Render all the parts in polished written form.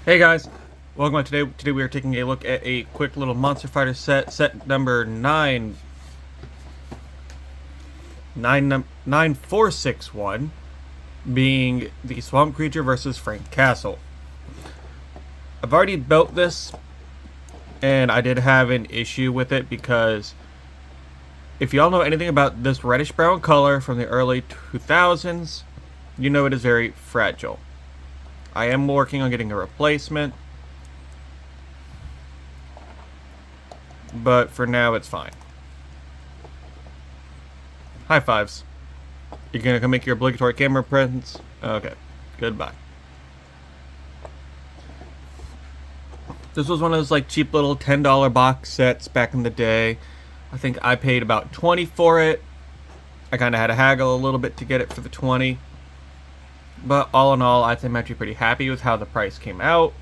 Hey guys, welcome back. Today we are taking a look at a quick little Monster Fighter set number 9461, being the Swamp Creature versus Frank Castle. I've already built this, and I did have an issue with it because if y'all know anything about this reddish brown color from the early 2000s, you know it is very fragile. I am working on getting a replacement, but for now it's fine. High fives. You're gonna come make your obligatory camera presence? Okay, goodbye. This was one of those like cheap little $10 box sets back in the day. I think I paid about 20 for it. I kind of had to haggle a little bit to get it for the 20. But all in all, I'd say I'm actually pretty happy with how the price came out,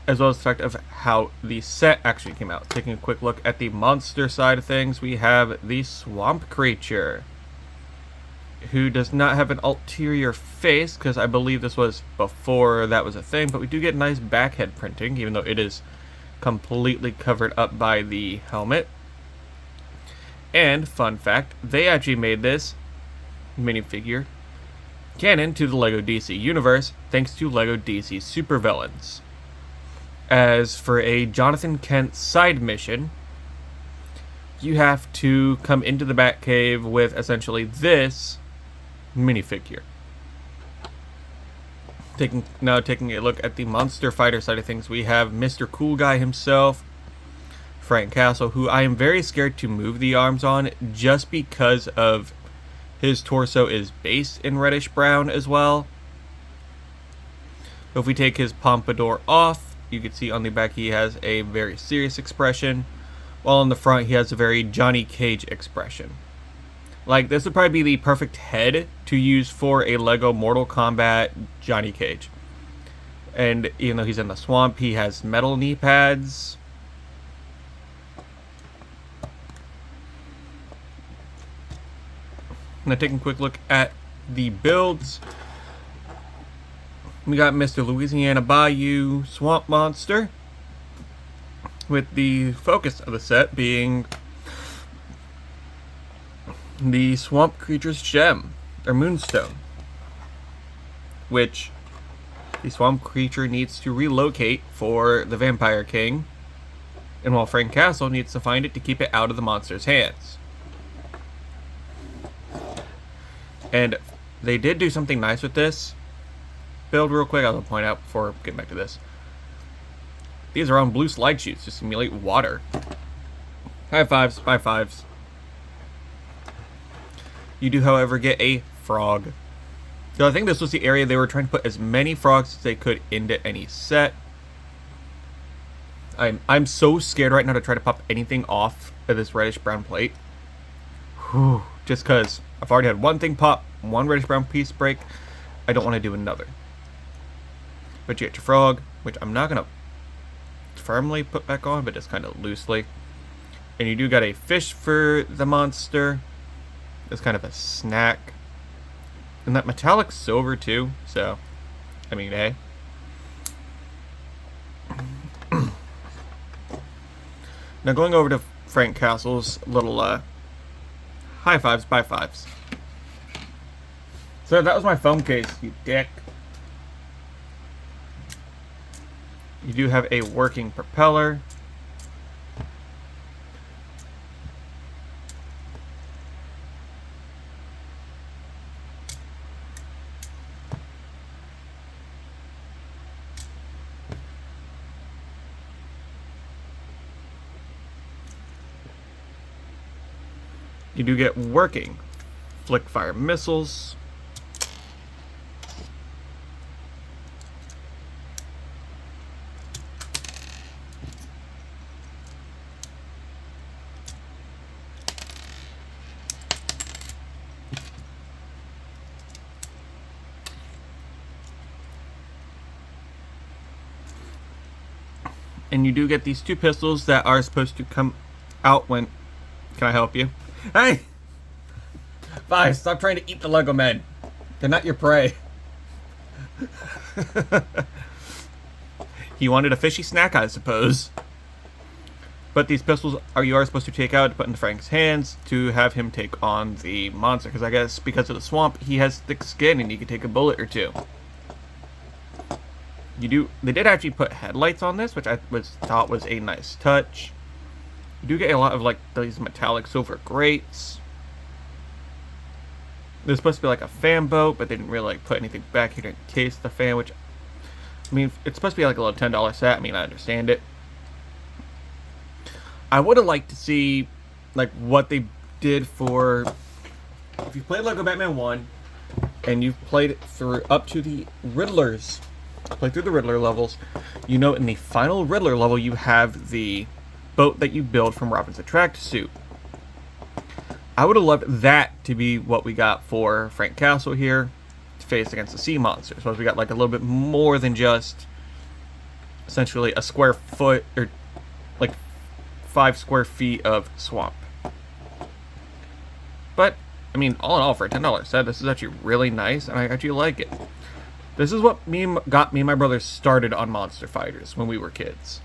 as well as the fact of how the set actually came out. Taking a quick look at the monster side of things, we have the Swamp Creature, who does not have an ulterior face, because I believe this was before that was a thing, but we do get nice backhead printing, even though it is completely covered up by the helmet. And, fun fact, they actually made this minifigure canon to the LEGO DC universe, thanks to LEGO DC Supervillains. As for a Jonathan Kent side mission, you have to come into the Batcave with essentially this minifigure. Taking a look at the Monster Fighter side of things, we have Mr. Cool Guy himself, Frank Castle, who I am very scared to move the arms on just because of his torso is based in reddish brown as well. If we take his pompadour off, you can see on the back he has a very serious expression, while on the front he has a very Johnny Cage expression. Like, this would probably be the perfect head to use for a LEGO Mortal Kombat Johnny Cage. And even though he's in the swamp, he has metal knee pads. Now, taking a quick look at the builds, we got Mr. Louisiana Bayou Swamp Monster, with the focus of the set being the Swamp Creature's gem, or moonstone, which the Swamp Creature needs to relocate for the Vampire King, and while Frank Castle needs to find it to keep it out of the monster's hands. And they did do something nice with this build real quick. I'll point out before getting back to this. These are on blue slide shoes to simulate water. High fives, high fives. You do, however, get a frog. So I think this was the area they were trying to put as many frogs as they could into any set. I'm so scared right now to try to pop anything off of this reddish brown plate. Whew. Just because I've already had one thing pop, one reddish brown piece break. I don't want to do another. But you get your frog, which I'm not going to firmly put back on, but just kind of loosely. And you do got a fish for the monster. It's kind of a snack. And that metallic silver too, so, I mean, hey. Now going over to Frank Castle's little, high fives, by fives. So that was my phone case, you dick. You do have a working propeller. You do get working flick fire missiles. And you do get these two pistols that are supposed to come out when... Can I help you? Hey! Bye, stop trying to eat the Lego men. They're not your prey. He wanted a fishy snack, I suppose. But these pistols you are supposed to take out to put in Frank's hands to have him take on the monster. Because I guess because of the swamp, he has thick skin and he can take a bullet or two. They did actually put headlights on this, which I thought was a nice touch. You do get a lot of like these metallic silver grates. There's supposed to be like a fan boat, but they didn't really like put anything back here to encase the fan, which, I mean, it's supposed to be like a little $10 set. I mean, I understand it. I would have liked to see like what they did for, if you played Lego Batman 1 and you've played it through up to the Riddlers, play through the Riddler levels, you know in the final Riddler level you have the boat that you build from Robin's attract suit. I would have loved that to be what we got for Frank Castle here to face against the sea monster. So we got like a little bit more than just essentially a square foot or like 5 square feet of swamp. But I mean, all in all, for a $10 set, this is actually really nice, and I actually like it. This is what got me and my brother started on Monster Fighters when we were kids.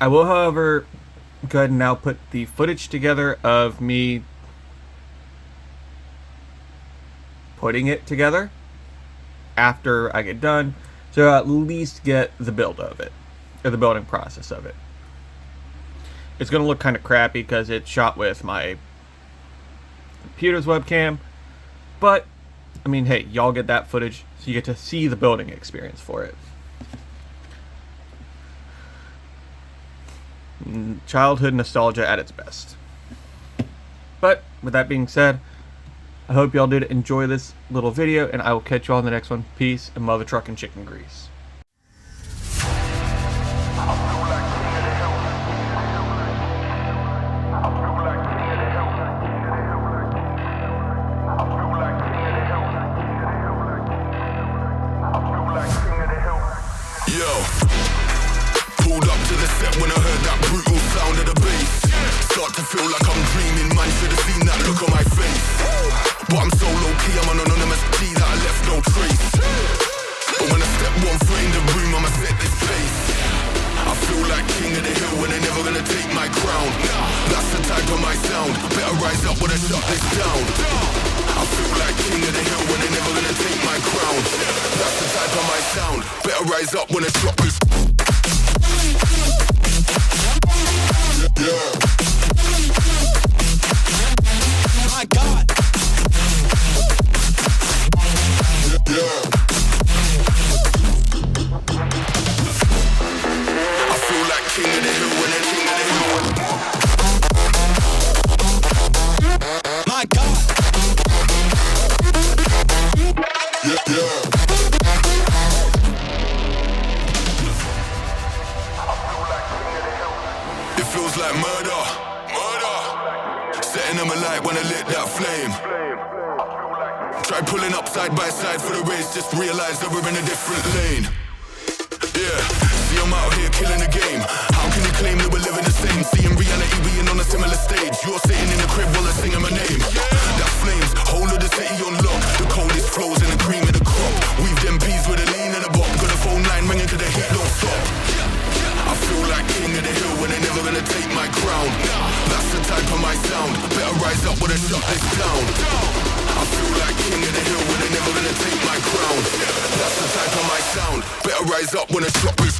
I will, however, go ahead and now put the footage together of me putting it together after I get done, so at least get the build of it, or the building process of it. It's going to look kind of crappy because it's shot with my computer's webcam, but I mean, hey, y'all get that footage, so you get to see the building experience for it. Childhood nostalgia at its best. But with that being said, I hope y'all did enjoy this little video, and I will catch y'all in the next one. Peace and mother trucking chicken grease. Pulled up to the set when I heard that brutal sound of the bass. Start to feel like I'm dreaming, man, should have seen that look on my face. But I'm so low-key, I'm an anonymous G that I left no trace. But when I step one foot in the room, I'ma set this pace. I feel like king of the hill and they're never gonna take my crown. That's the type of my sound, better rise up when I shut this down. I feel like king of the hill and they're never gonna take my crown. That's the type of my sound, better rise up when I drop this. Yeah. My God. Yeah. I feel like king of the hill when they're king of the hill. My God. Yeah. Yeah. Feels like murder, setting them alight when I lit that flame. Try pulling up side by side for the race, just realize that we're in a different lane. Yeah, see I'm out here killing the game. How can you claim that we're living the same? See in reality we ain't on a similar stage. You're sitting in the crib while I'm singing my name. That flames, whole of the city on lock. The coldest flows and the cream of the crop. Weave them peas with a lean and a bop. Got a phone line ringing to the heat don't stop. I feel like king of the hill when they're never gonna take my crown. That's the type of my sound, better rise up when I shut this down. I feel like king of the hill when they're never gonna take my crown. That's the type of my sound, better rise up when I drop this.